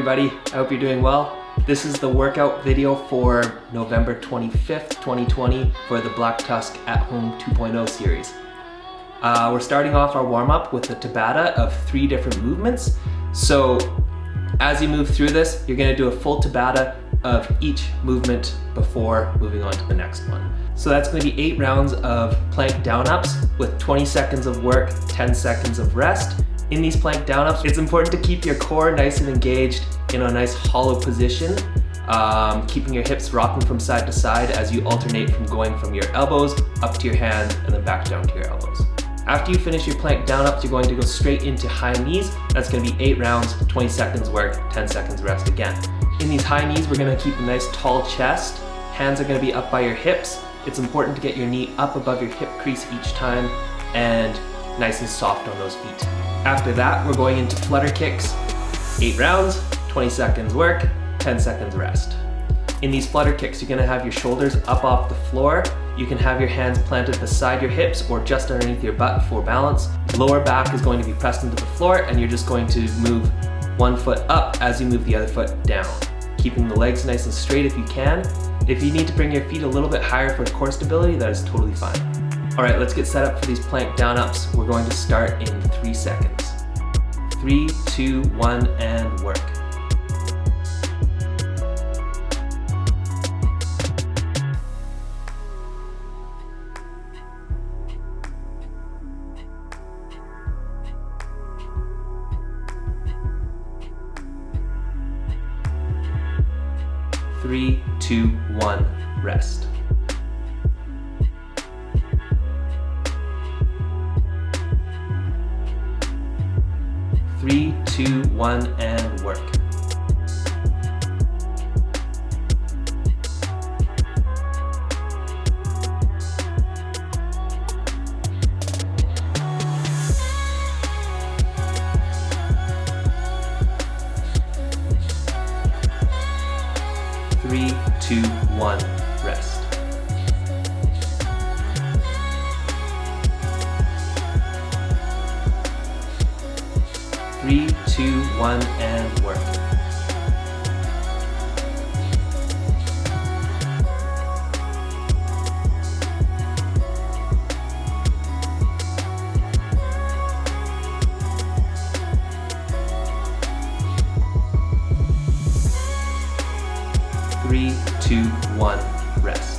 everybody, I hope you're doing well. This is the workout video for November 25th, 2020 for the Black Tusk at Home 2.0 series. We're starting off our warm-up with a Tabata of 3 different movements. So as you move through this, you're going to do a full Tabata of each movement before moving on to the next one. So that's going to be 8 rounds of plank down-ups with 20 seconds of work, 10 seconds of rest. In these plank down-ups, it's important to keep your core nice and engaged in a nice hollow position, keeping your hips rocking from side to side as you alternate from going from your elbows up to your hands and then back down to your elbows. After you finish your plank down-ups, you're going to go straight into high knees. That's going to be 8 rounds, 20 seconds work, 10 seconds rest again. In these high knees, we're going to keep a nice tall chest. Hands are going to be up by your hips. It's important to get your knee up above your hip crease each time and nice and soft on those feet. After that, we're going into flutter kicks. 8 rounds, 20 seconds work, 10 seconds rest. In these flutter kicks, you're going to have your shoulders up off the floor. You can have your hands planted beside your hips or just underneath your butt for balance. Lower back is going to be pressed into the floor and you're just going to move one foot up as you move the other foot down. Keeping the legs nice and straight if you can. If you need to bring your feet a little bit higher for core stability, that is totally fine. All right, let's get set up for these plank down-ups. We're going to start in 3 seconds. 3, 2, 1, and work. Three, 2, 1, rest. 3, 2, 1, and work. 3, 2, 1, rest. 3, 2, 1, and work. 3, 2, 1, rest.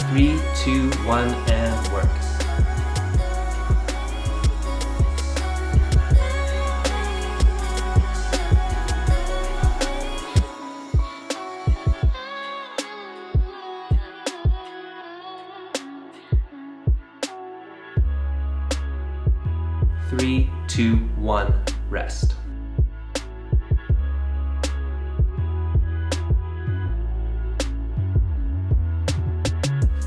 3, 2, 1, and work. 3, 2, 1, rest.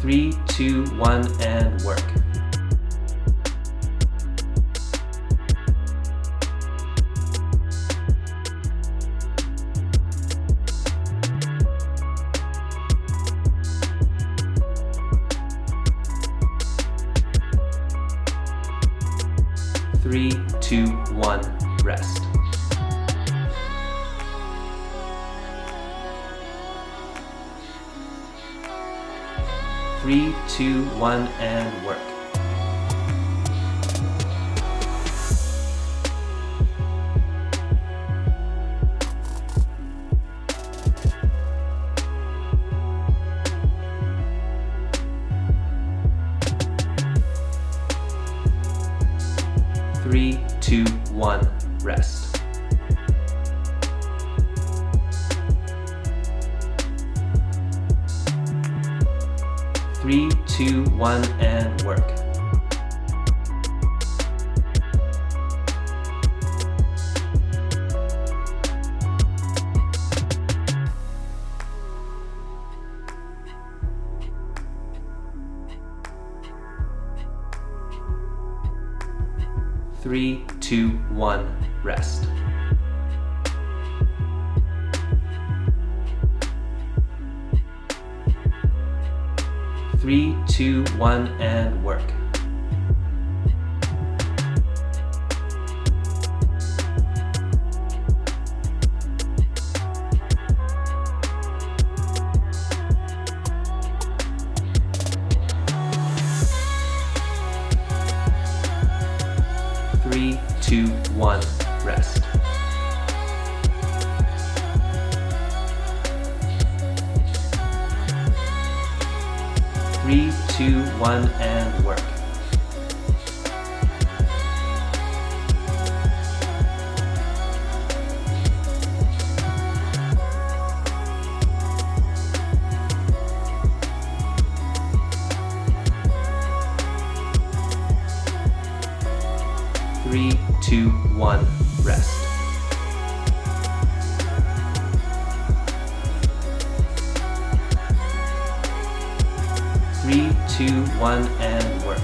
3, 2, 1, and work. 3, 2, 1, rest. 3, 2, 1, and work. 3, 2, 1, rest. 3, 2, 1, and work. 3, 2, 1, rest. 3, 2, 1, and work. 1, rest. 3, 2, 1, and work. 3, 2, 1, rest. 3, 2, 1, and work.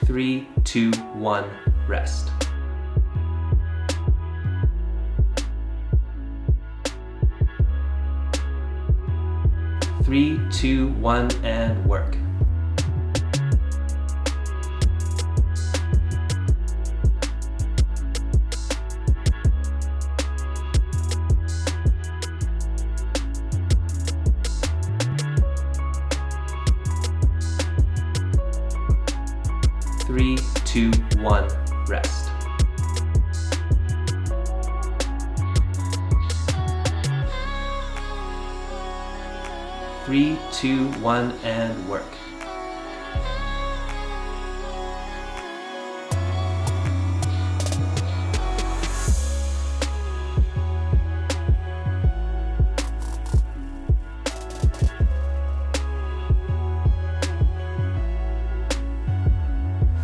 3, 2, 1, rest. 3, 2, 1, and work. 3, 2, 1, rest. 3, 2, 1, and work.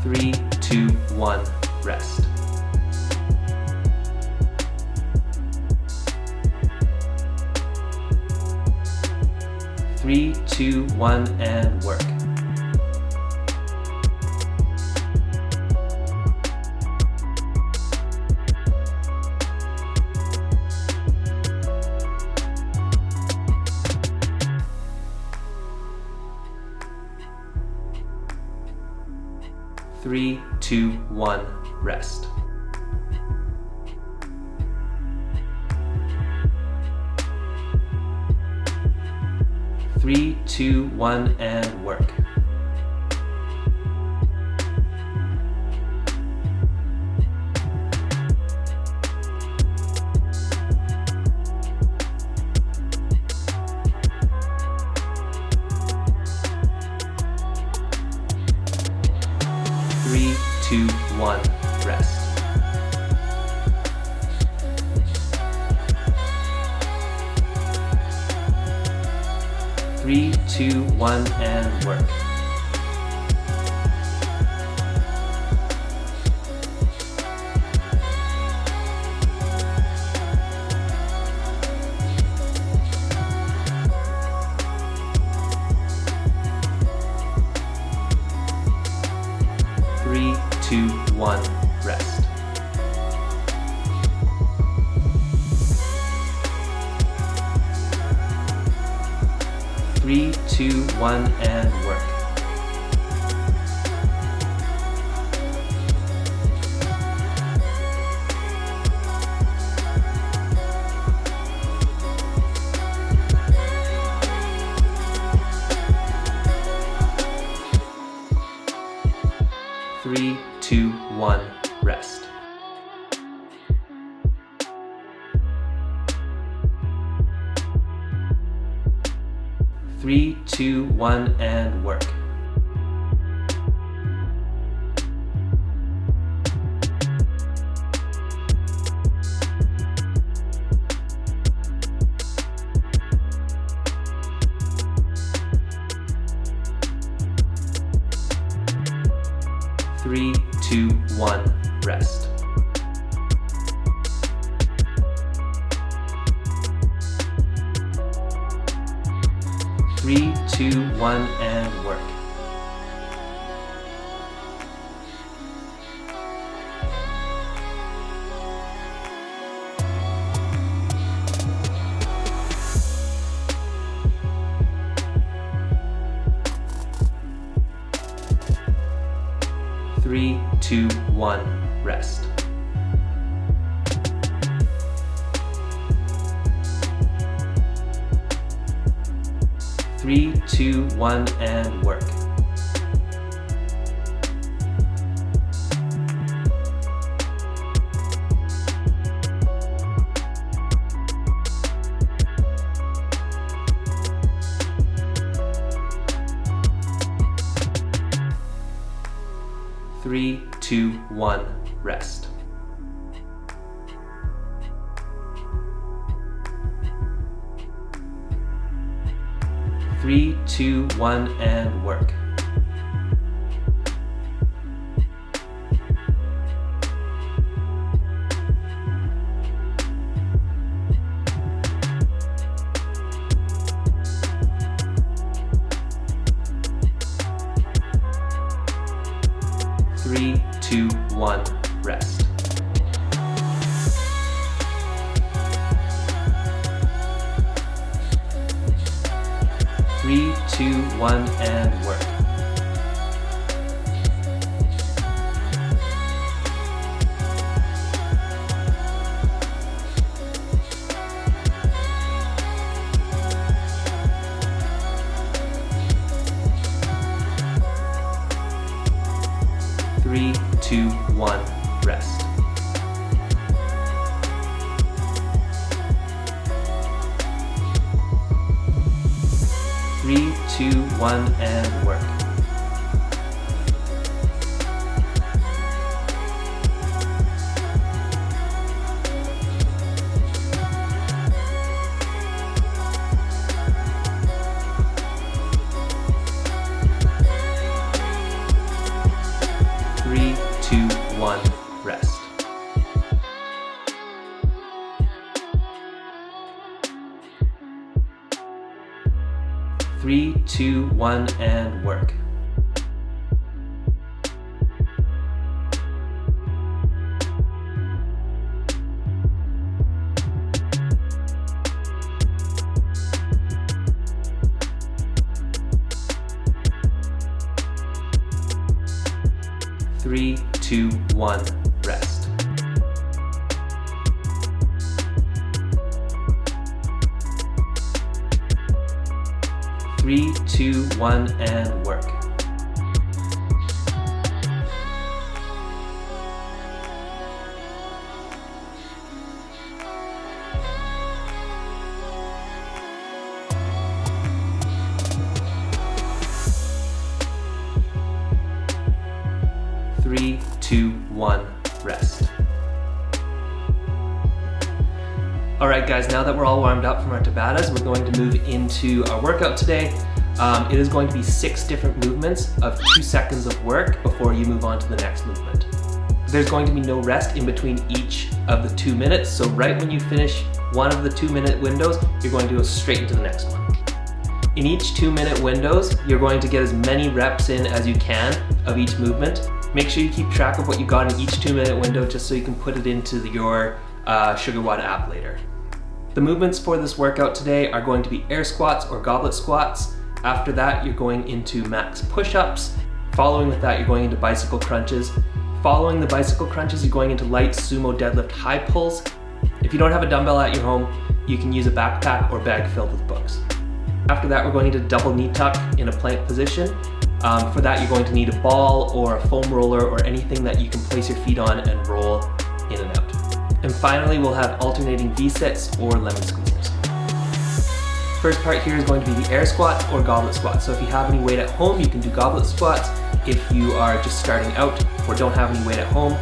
3, 2, 1, rest. 3, 2, 1, and work. 3, 2, 1, rest. 3, 2, 1, and work. 3, 2, 1, rest. 3, 2, 1, and work. 3, 2, 1, rest. 3, 2, 1, and work. 3, 2, 1, rest. 3, 2, 1, and work. 3, 2, 1, rest. 3, 2, 1, and work. 3, 2, 2, 1, rest. 3, 2, 1, and work. 3, 2, 1, rest. 3, 2, 1, and work. 3, 2, 1, rest. 3, 2, 1, and work. 3, 2, 1, rest. 3, 2, 1, and work. 3, 2, 1, rest. 3, 2, 1, and work. 3, 2, 1, rest. 3, 2, 1, and work. 3, 2, 1, rest. Alright guys, now that we're all warmed up from our Tabatas, we're going to move into our workout today. It is going to be 6 different movements of 2 seconds of work before you move on to the next movement. There's going to be no rest in between each of the 2 minutes, so right when you finish one of the 2-minute windows, you're going to go straight into the next one. In each 2-minute windows, you're going to get as many reps in as you can of each movement. Make sure you keep track of what you got in each 2-minute window just so you can put it into your SugarWOD app later. The movements for this workout today are going to be air squats or goblet squats. After that, you're going into max push-ups. Following with that, you're going into bicycle crunches. Following the bicycle crunches, you're going into light sumo deadlift high pulls. If you don't have a dumbbell at your home, you can use a backpack or bag filled with books. After that, we're going into double knee tuck in a plank position. For that, you're going to need a ball or a foam roller or anything that you can place your feet on and roll in and out. And finally, we'll have alternating V-sits or lemon squeezers. First part here is going to be the air squats or goblet squats. So if you have any weight at home, you can do goblet squats. If you are just starting out or don't have any weight at home,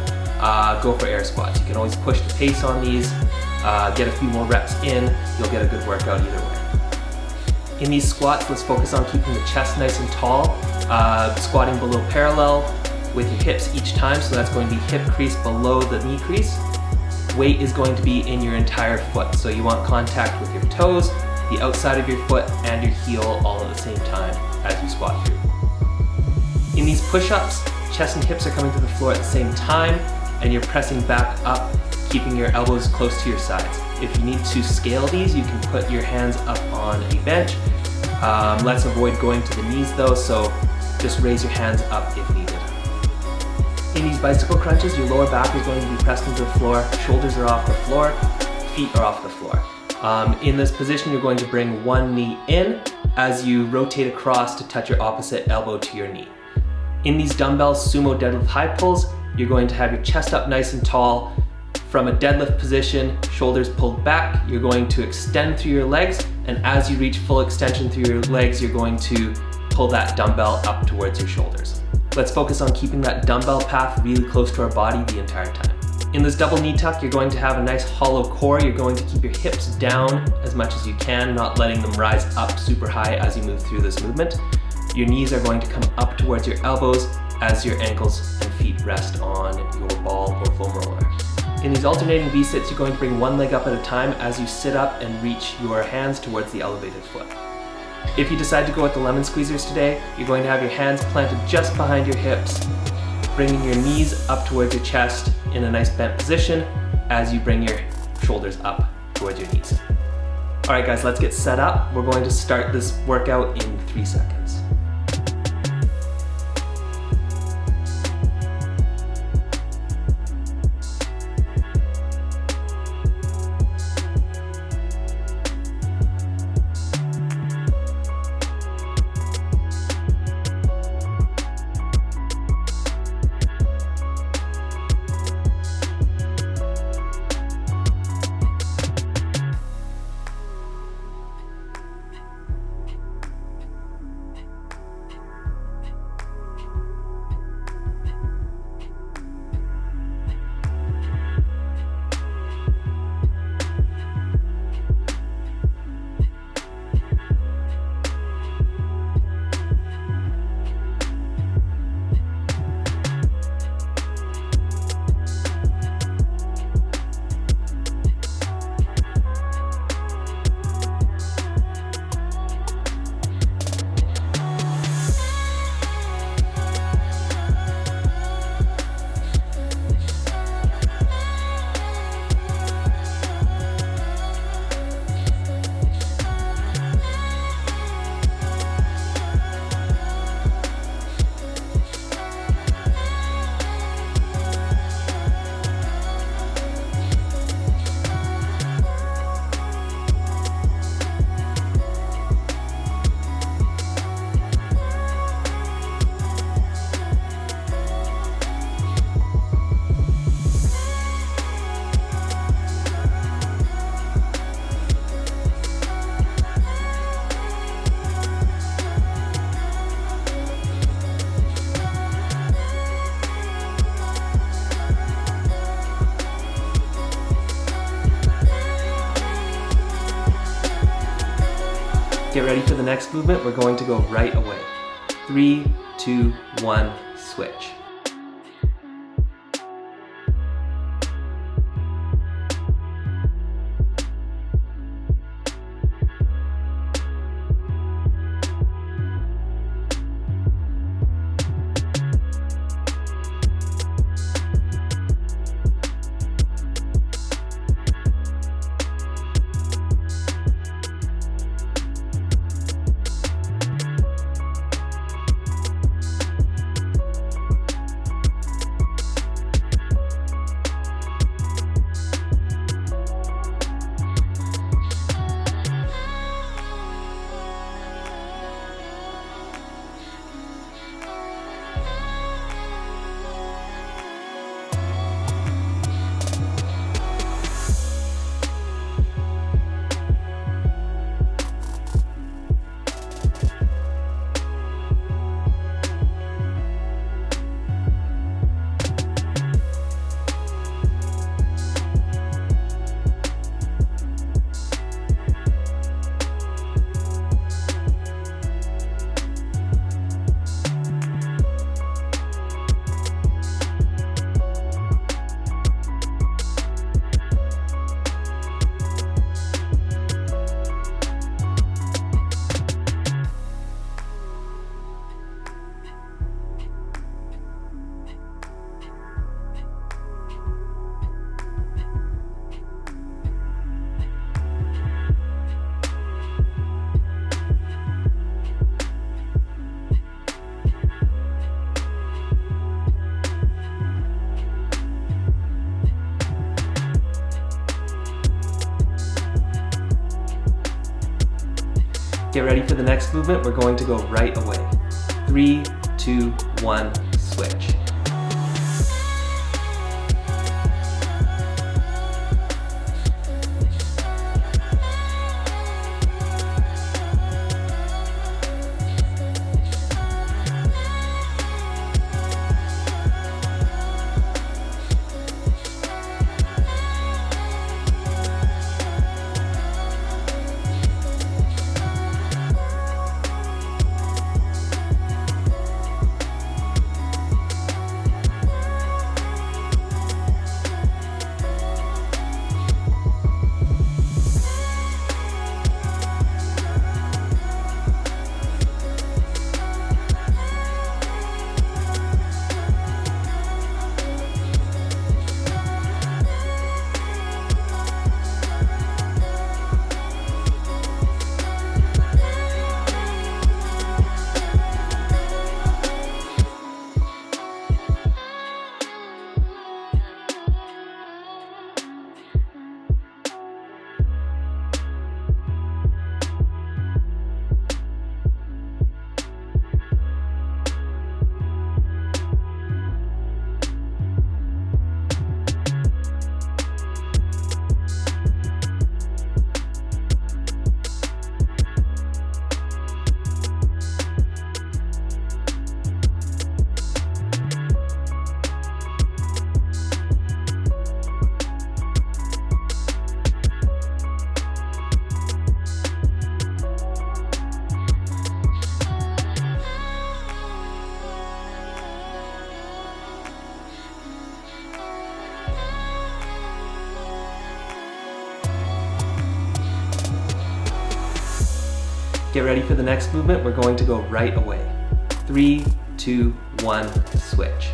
go for air squats. You can always push the pace on these, get a few more reps in, you'll get a good workout either way. In these squats, let's focus on keeping the chest nice and tall, squatting below parallel with your hips each time, so that's going to be hip crease below the knee crease. Weight is going to be in your entire foot, so you want contact with your toes, the outside of your foot, and your heel all at the same time as you squat through. In these push-ups, chest and hips are coming to the floor at the same time, and you're pressing back up, keeping your elbows close to your sides. If you need to scale these, you can put your hands up on a bench. Let's avoid going to the knees though, so just raise your hands up if needed. In these bicycle crunches, your lower back is going to be pressed into the floor, shoulders are off the floor, feet are off the floor. In this position, you're going to bring one knee in as you rotate across to touch your opposite elbow to your knee. In these dumbbells sumo deadlift high pulls, you're going to have your chest up nice and tall. From a deadlift position, shoulders pulled back, you're going to extend through your legs, and as you reach full extension through your legs, you're going to pull that dumbbell up towards your shoulders. Let's focus on keeping that dumbbell path really close to our body the entire time. In this double knee tuck, you're going to have a nice hollow core. You're going to keep your hips down as much as you can, not letting them rise up super high as you move through this movement. Your knees are going to come up towards your elbows as your ankles and feet rest on your ball or foam roller. In these alternating V-sits, you're going to bring one leg up at a time as you sit up and reach your hands towards the elevated foot. If you decide to go with the lemon squeezers today, you're going to have your hands planted just behind your hips, bringing your knees up towards your chest in a nice bent position as you bring your shoulders up towards your knees. All right guys, let's get set up. We're going to start this workout in 3 seconds. Get ready for the next movement. We're going to go right away. 3, 2, 1, switch. Get ready for the next movement. We're going to go right away. 3, 2, 1, switch. Get ready for the next movement. We're going to go right away. 3, 2, 1, switch.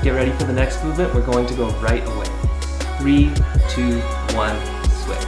Get ready for the next movement. We're going to go right away. 3, 2, 1, switch.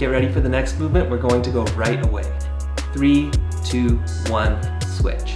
Get ready for the next movement. We're going to go right away. 3, 2, 1, switch.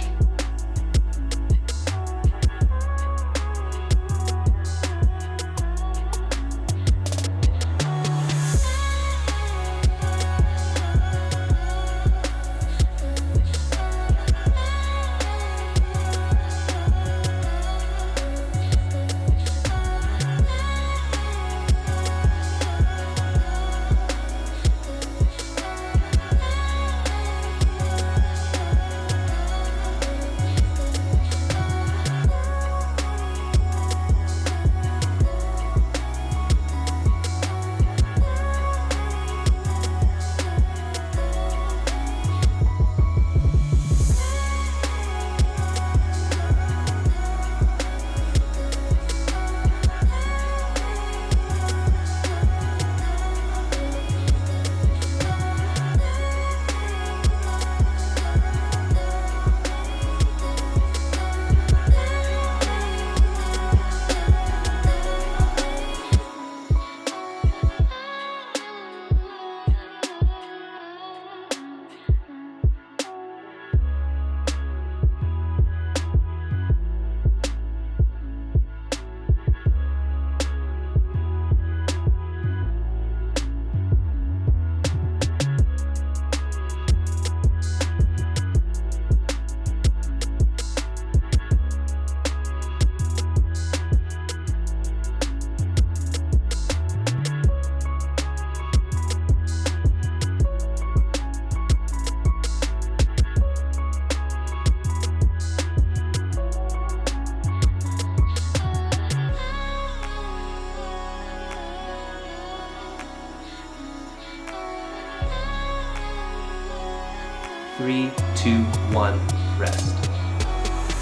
Three, two, one, rest.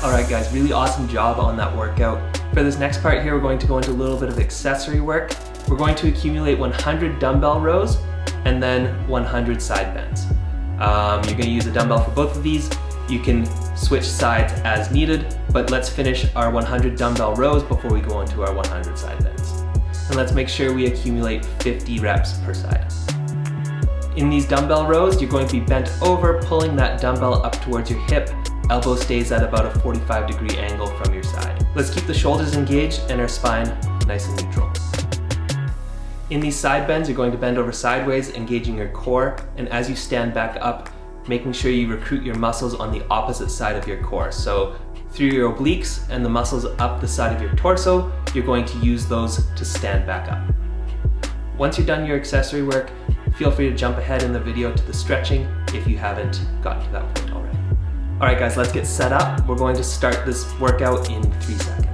Alright guys, really awesome job on that workout. For this next part here, we're going to go into a little bit of accessory work. We're going to accumulate 100 dumbbell rows and then 100 side bends. You're going to use a dumbbell for both of these. You can switch sides as needed, but let's finish our 100 dumbbell rows before we go into our 100 side bends. And let's make sure we accumulate 50 reps per side. In these dumbbell rows, you're going to be bent over, pulling that dumbbell up towards your hip. Elbow stays at about a 45-degree angle from your side. Let's keep the shoulders engaged and our spine nice and neutral. In these side bends, you're going to bend over sideways, engaging your core, and as you stand back up, making sure you recruit your muscles on the opposite side of your core. So through your obliques and the muscles up the side of your torso, you're going to use those to stand back up. Once you're done your accessory work, feel free to jump ahead in the video to the stretching if you haven't gotten to that point already. Alright guys, let's get set up. We're going to start this workout in 3 seconds.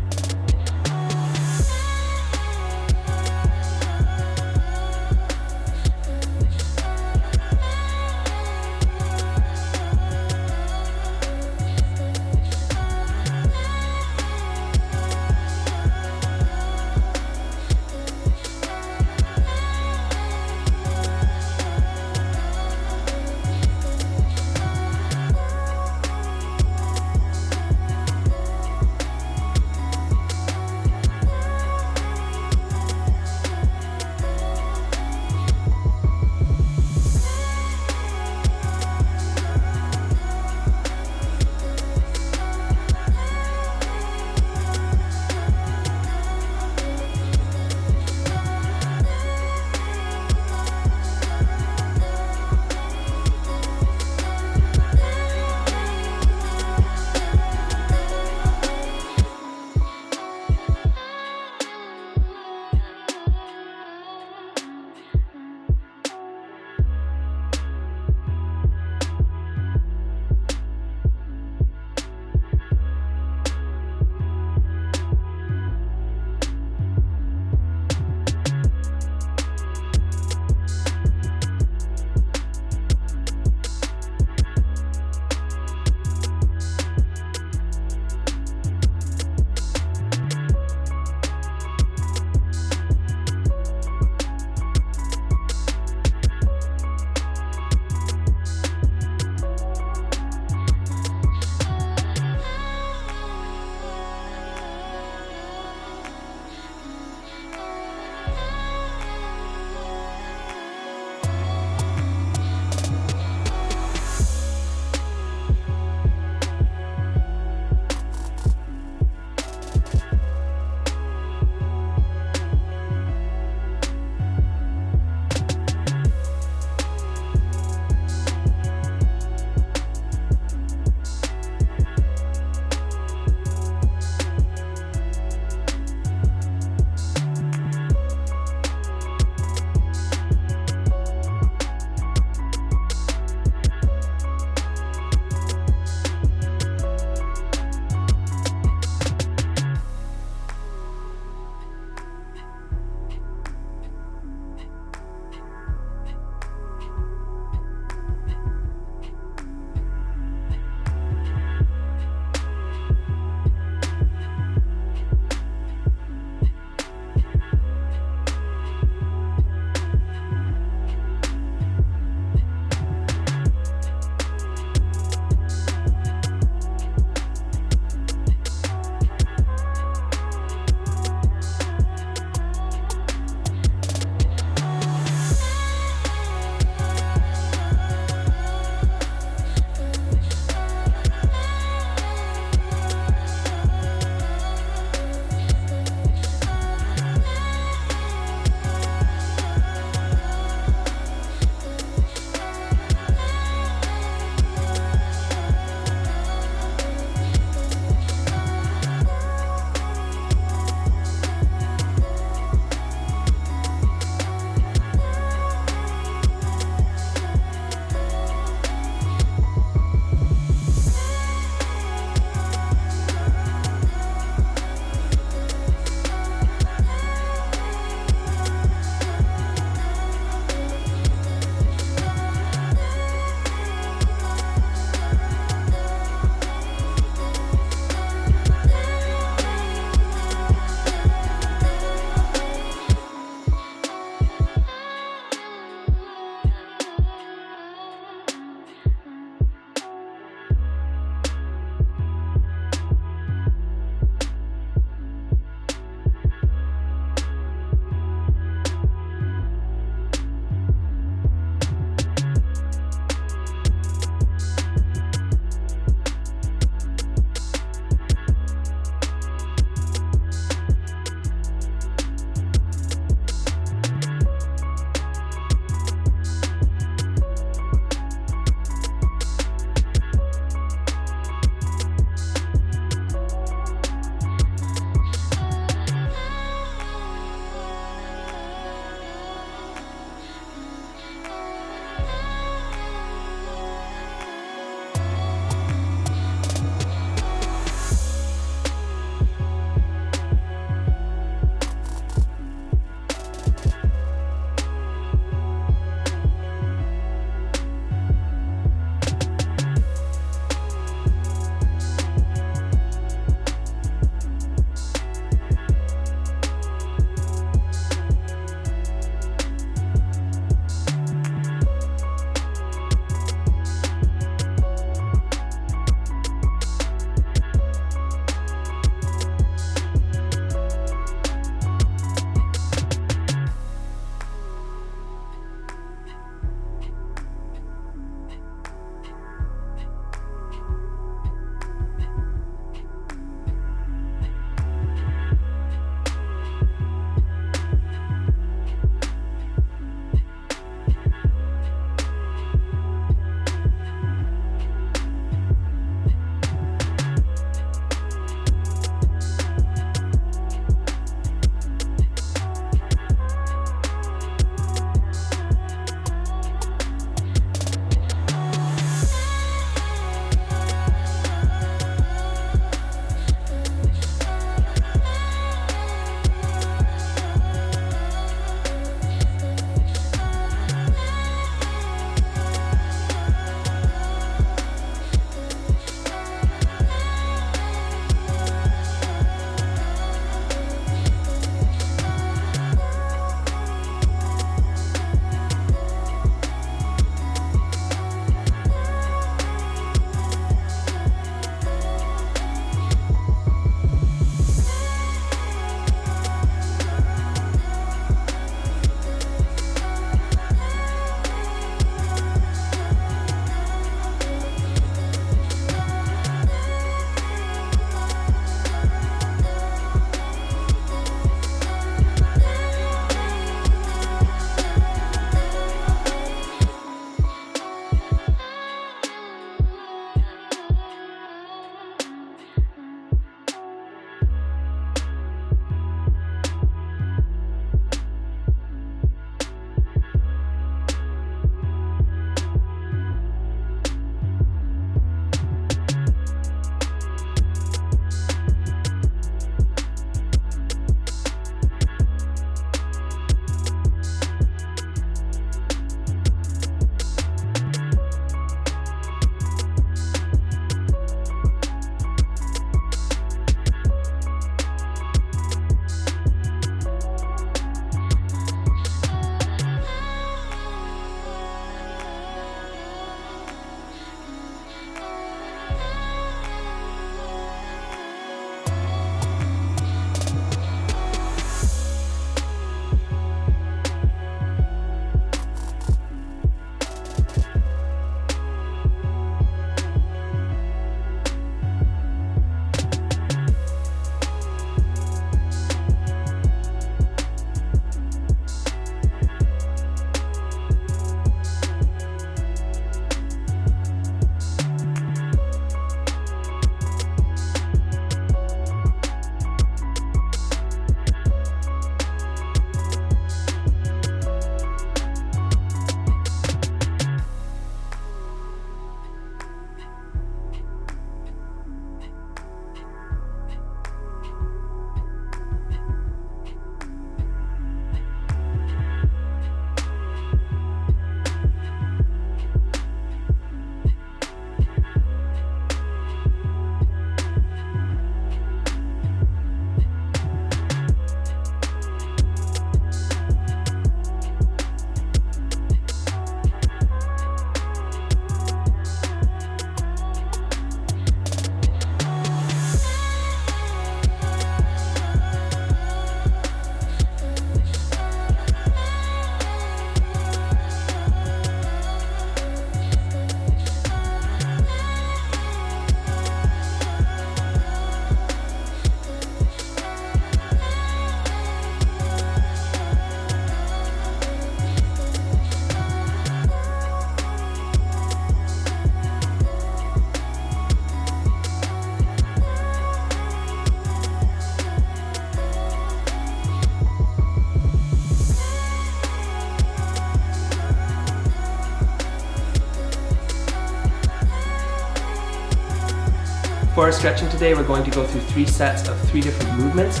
our stretching today, we're going to go through 3 sets of 3 different movements,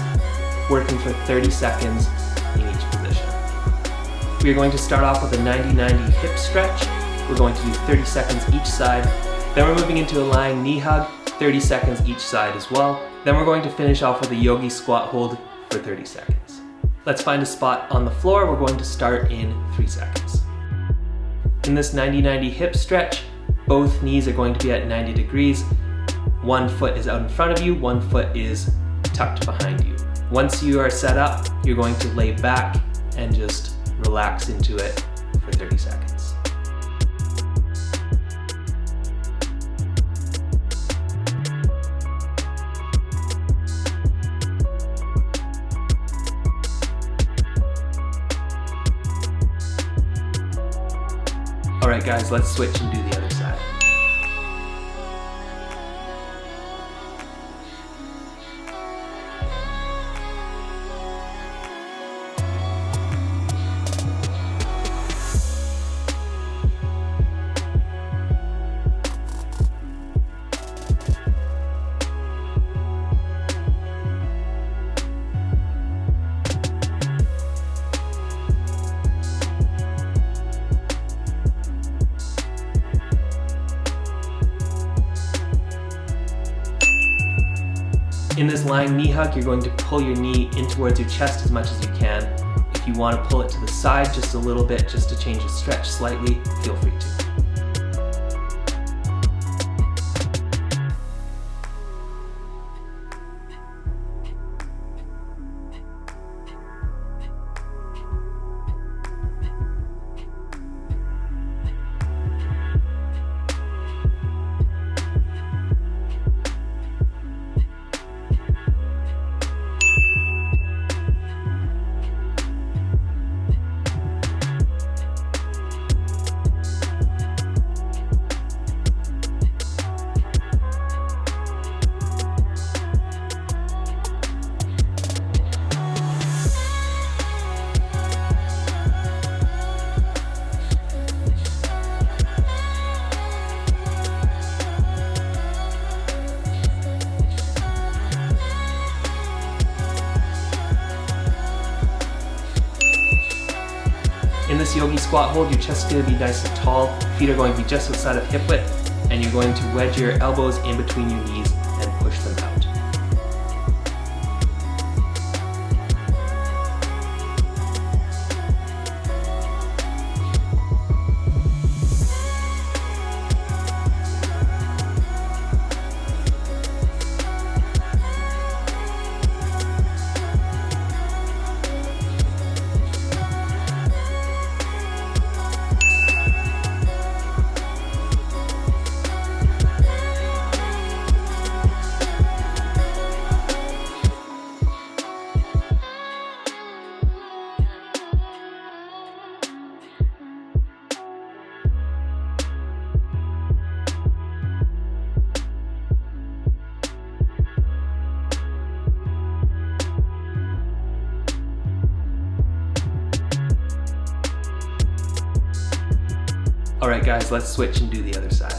working for 30 seconds in each position. We are going to start off with a 90-90 hip stretch. We're going to do 30 seconds each side. Then we're moving into a lying knee hug, 30 seconds each side as well. Then we're going to finish off with a yogi squat hold for 30 seconds. Let's find a spot on the floor. We're going to start in 3 seconds. In this 90-90 hip stretch, both knees are going to be at 90 degrees. One foot is out in front of you, one foot is tucked behind you. Once you are set up, you're going to lay back and just relax into it for 30 seconds. Alright guys, let's switch and do the other side. In this lying knee hug, you're going to pull your knee in towards your chest as much as you can. If you want to pull it to the side just a little bit, just to change the stretch slightly, feel free to. In this yogi squat hold, your chest is going to be nice and tall, feet are going to be just outside of hip width, and you're going to wedge your elbows in between your knees and push them out. Alright guys, let's switch and do the other side.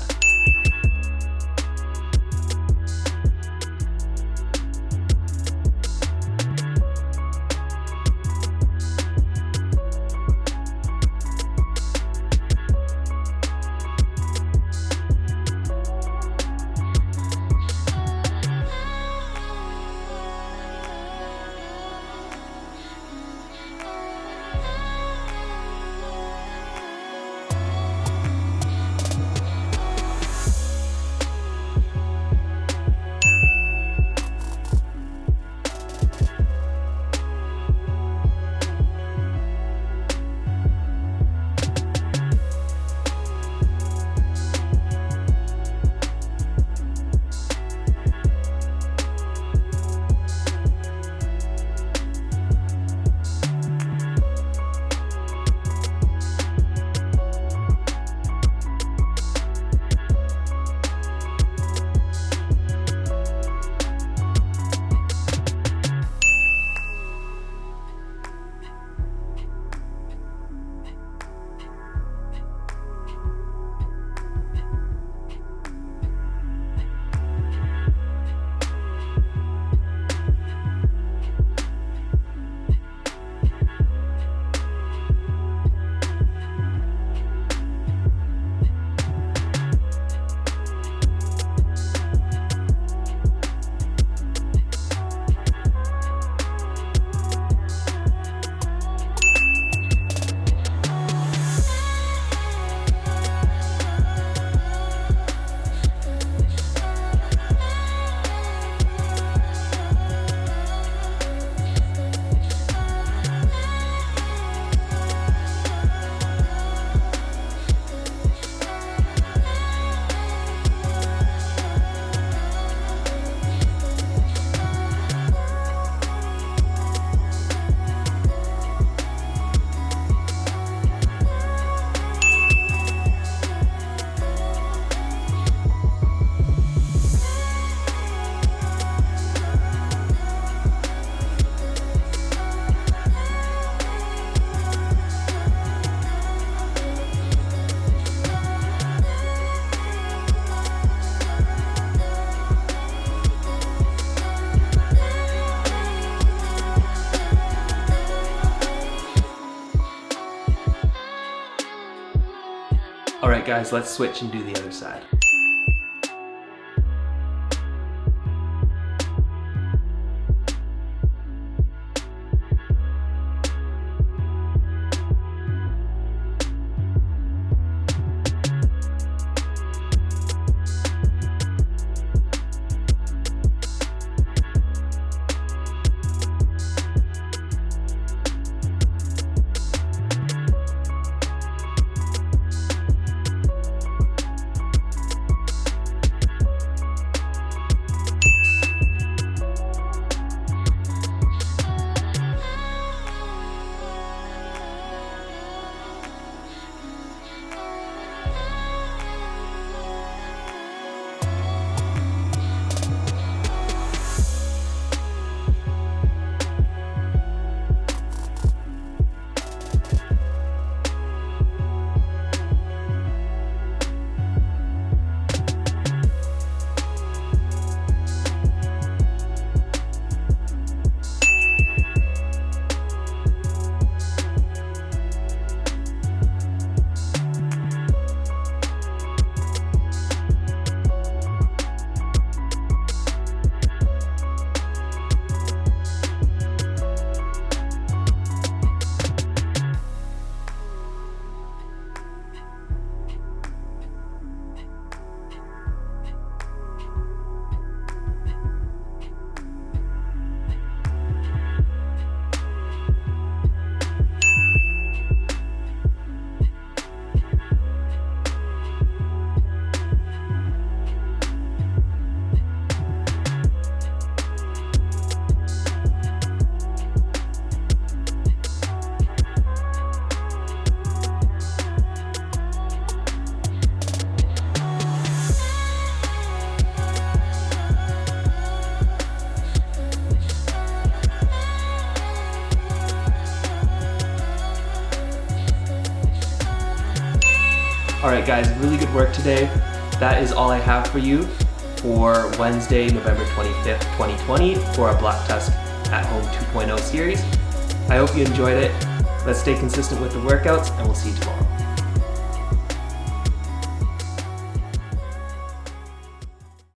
guys, let's switch and do the other side. Alright guys, really good work today. That is all I have for you for Wednesday, November 25th, 2020 for our Black Tusk at Home 2.0 series. I hope you enjoyed it. Let's stay consistent with the workouts and we'll see you tomorrow.